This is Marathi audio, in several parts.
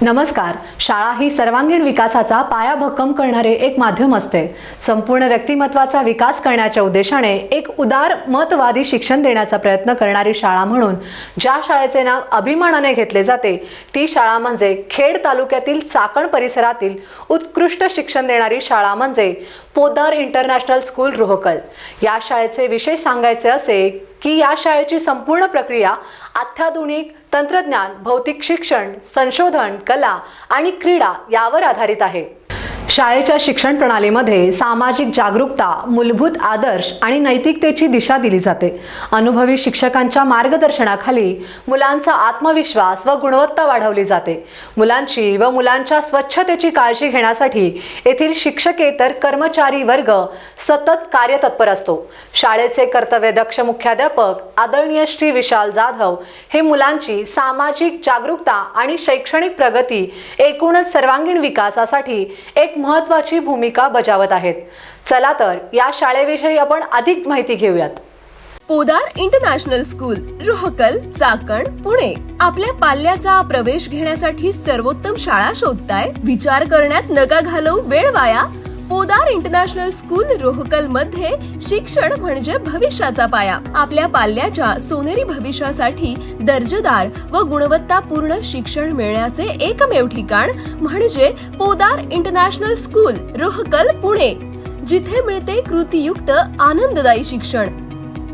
नमस्कार. शाळा ही सर्वांगीण विकासाचा पायाभक्कम करणारे एक माध्यम असते. संपूर्ण व्यक्तिमत्वाचा विकास करण्याच्या उद्देशाने एक उदार मतवादी शिक्षण देण्याचा प्रयत्न करणारी शाळा म्हणून ज्या शाळेचे नाव अभिमानाने घेतले जाते ती शाळा म्हणजे खेड तालुक्यातील चाकण परिसरातील उत्कृष्ट शिक्षण देणारी शाळा म्हणजे पोद्दार इंटरनॅशनल स्कूल रोहकल. या शाळेचे विशेष सांगायचे असे की या शाळेची संपूर्ण प्रक्रिया अत्याधुनिक तंत्रज्ञान, भौतिक शिक्षण, संशोधन, कला आणि क्रीडा यावर आधारित आहे. शाळेच्या शिक्षण प्रणालीमध्ये सामाजिक जागरूकता, मूलभूत आदर्श आणि नैतिकतेची दिशा दिली जाते. अनुभवी शिक्षकांच्या मार्गदर्शनाखाली मुलांचा आत्मविश्वास व गुणवत्ता वाढवली जाते. मुलांची व मुलांच्या स्वच्छतेची काळजी घेण्यासाठी येथील शिक्षकेतर कर्मचारी वर्ग सतत कार्यतत्पर असतो. शाळेचे कर्तव्यदक्ष मुख्याध्यापक आदरणीय श्री विशाल जाधव हे मुलांची सामाजिक जागरूकता आणि शैक्षणिक प्रगती एकूणच सर्वांगीण विकासासाठी एक महत्त्वाची भूमिका बजावत आहेत. चला तर या शाळेविषयी आपण अधिक माहिती घेऊयात. Poddar international school Rohkal, Chakan, Pune. आपल्या पाल्याचा प्रवेश घेण्यासाठी सर्वोत्तम शाळा शोधताय? विचार करण्यात नका घालवू वेळ वाया. पोद्दार इंटरनॅशनल स्कूल रोहकल मध्ये शिक्षण म्हणजे भविष्याचा पाया. आपल्या पाल्याच्या सोनेरी भविष्यासाठी दर्जेदार व गुणवत्तापूर्ण शिक्षण मिळण्याचे एकमेव ठिकाण म्हणजे पोद्दार इंटरनॅशनल स्कूल रोहकल, पुणे, जिथे मिळते कृतीयुक्त आनंददायी शिक्षण.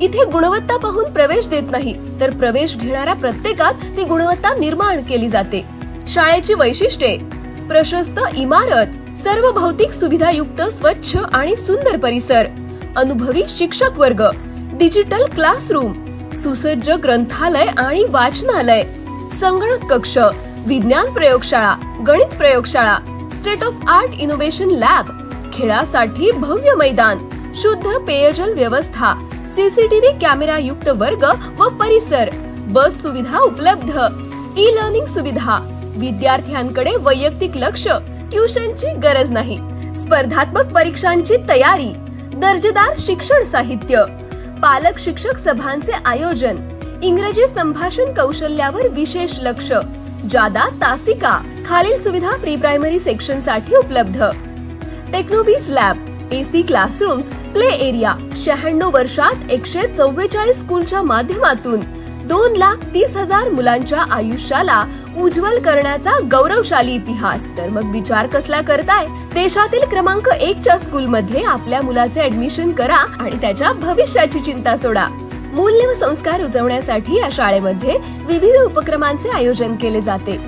इथे गुणवत्ता पाहून प्रवेश देत नाही तर प्रवेश घेणाऱ्या प्रत्येकात ती गुणवत्ता निर्माण केली जाते. शाळेची वैशिष्ट्ये: प्रशस्त इमारत, सर्व भौतिक सुविधायुक्त स्वच्छ आणि सुंदर परिसर, अनुभवी शिक्षक वर्ग, डिजिटल क्लासरूम, सुसज्ज ग्रंथालय आणि वाचनालय, संगणक कक्ष, विज्ञान प्रयोगशाळा, गणित प्रयोगशाळा, state of art innovation lab, खेळासाठी भव्य मैदान, शुद्ध पेयजल व्यवस्था, सीसीटीव्ही कॅमेरा युक्त वर्ग व परिसर, बस सुविधा उपलब्ध, ई लर्निंग सुविधा, विद्यार्थ्यांकडे वैयक्तिक लक्ष, ट्युशनची गरज नाही, स्पर्धात्मक परीक्षांची तयारी, दर्जेदार शिक्षण साहित्य, पालक शिक्षक सभांचे आयोजन, इंग्रजी संभाषण कौशल्यावर विशेष लक्ष, जादा तासिका, खालील सुविधा प्री प्रायमरी सेक्शन साठी उपलब्ध. Technobees lab, AC classrooms, play area. 96 वर्षात 144 स्कूलच्या माध्यमातून 2,30,000 मुलांच्या आयुष्याला उज्ज्वल करण्याचा गौरवशाली इतिहास. तर मग विचार कसला करताय? देशातील क्रमांक 1च्या स्कूल मध्ये आपल्या मुलाचे ऍडमिशन करा आणि त्याच्या भविष्याची चिंता सोडा. मूल्य व संस्कार रुजवण्यासाठी या शाळेमध्ये विविध उपक्रमांचे आयोजन केले जाते.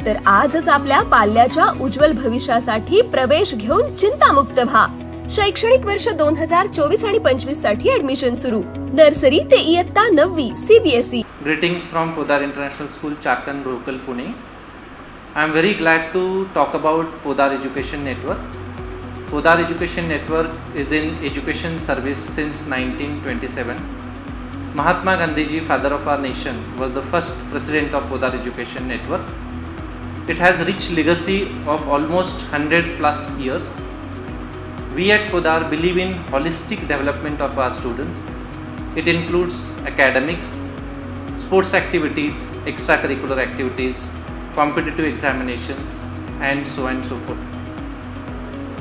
तर आजच आपल्या पाल्याच्या उज्ज्वल भविष्यासाठी प्रवेश घेऊन चिंतामुक्त व्हा. शैक्षणिक वर्ष 2024 आणि 25 साठी ऍडमिशन सुरू. नर्सरी ते इयत्ता 9वी CBSE. Greetings from Poddar International School, Chakan, Rohkal, Pune. I am very glad to talk about Poddar Education Network. Poddar Education Network is in education service since 1927. Mahatma Gandhi ji, father of our nation, was the first president of Poddar Education Network. It has rich legacy of almost 100 plus years. We at Poddar believe in holistic development of our students. It includes academics, sports activities, extracurricular activities, competitive examinations, and so forth.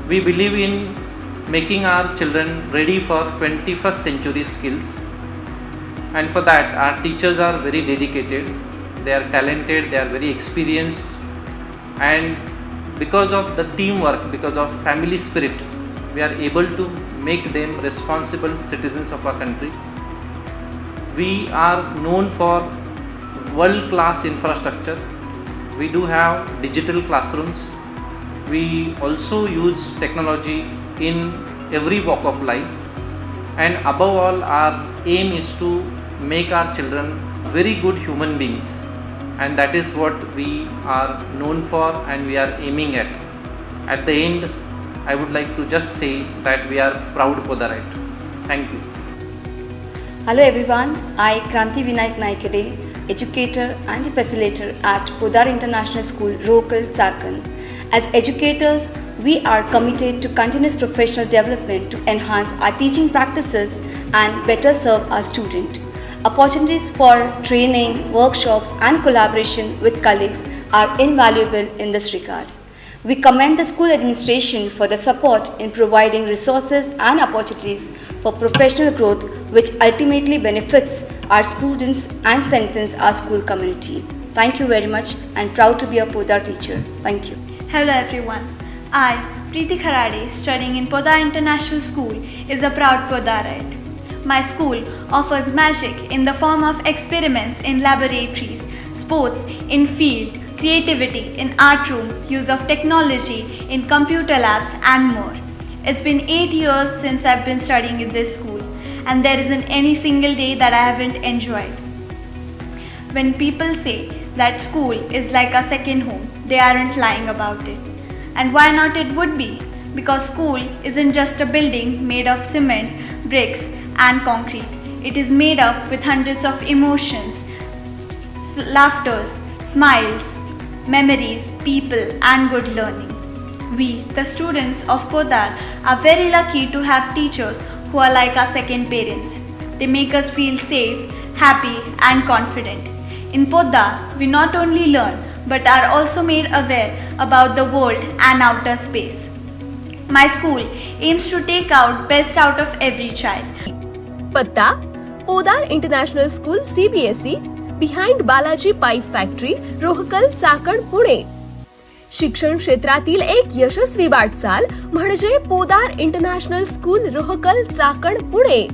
We believe in making our children ready for 21st century skills, and for that our teachers are very dedicated, they are talented, they are very experienced, and because of the teamwork, because of family spirit, we are able to make them responsible citizens of our country. We are known for world class infrastructure. We do have digital classrooms. We also use technology in every walk of life, and above all our aim is to make our children very good human beings, and that is what we are known for and we are aiming at. At the end, I would like to just say that we are proud Poddarite. Thank you. Hello everyone, I Kranti Vinayak Naikade, educator and the facilitator at Poddar International School, Rohkal, Chakan. As educators, we are committed to continuous professional development to enhance our teaching practices and better serve our student. Opportunities for training, workshops, and collaboration with colleagues are invaluable in this regard. We commend the school administration for the support in providing resources and opportunities for professional growth, which ultimately benefits our students and strengthens our school community. Thank you very much, and proud to be a Podar teacher. Thank you. Hello everyone. I, Preeti Kharade, studying in Podar International School, is a proud Podarite. My school offers magic in the form of experiments in laboratories, sports in field, creativity in art room, use of technology in computer labs, and more. It's been 8 years since I've been studying in this school, and there isn't any single day that I haven't enjoyed. When people say that school is like a second home, they aren't lying about it. And why not it would be? Because school isn't just a building made of cement, bricks, and concrete. It is made up with hundreds of emotions, laughters, smiles, memories, people, and good learning. We, the students of Podar, are very lucky to have teachers who are like our second parents. They make us feel safe, happy, and confident. In Podar, we not only learn but are also made aware about the world and outer space. My school aims to take out best out of every child. पत्ता Podar international school CBSE behind Balaji pipe factory Rohkal Chakan Pune. शिक्षण क्षेत्रातील एक यशस्वी वाटचाल म्हणजे पोदार इंटरनॅशनल स्कूल रोहकल चाकण पुणे.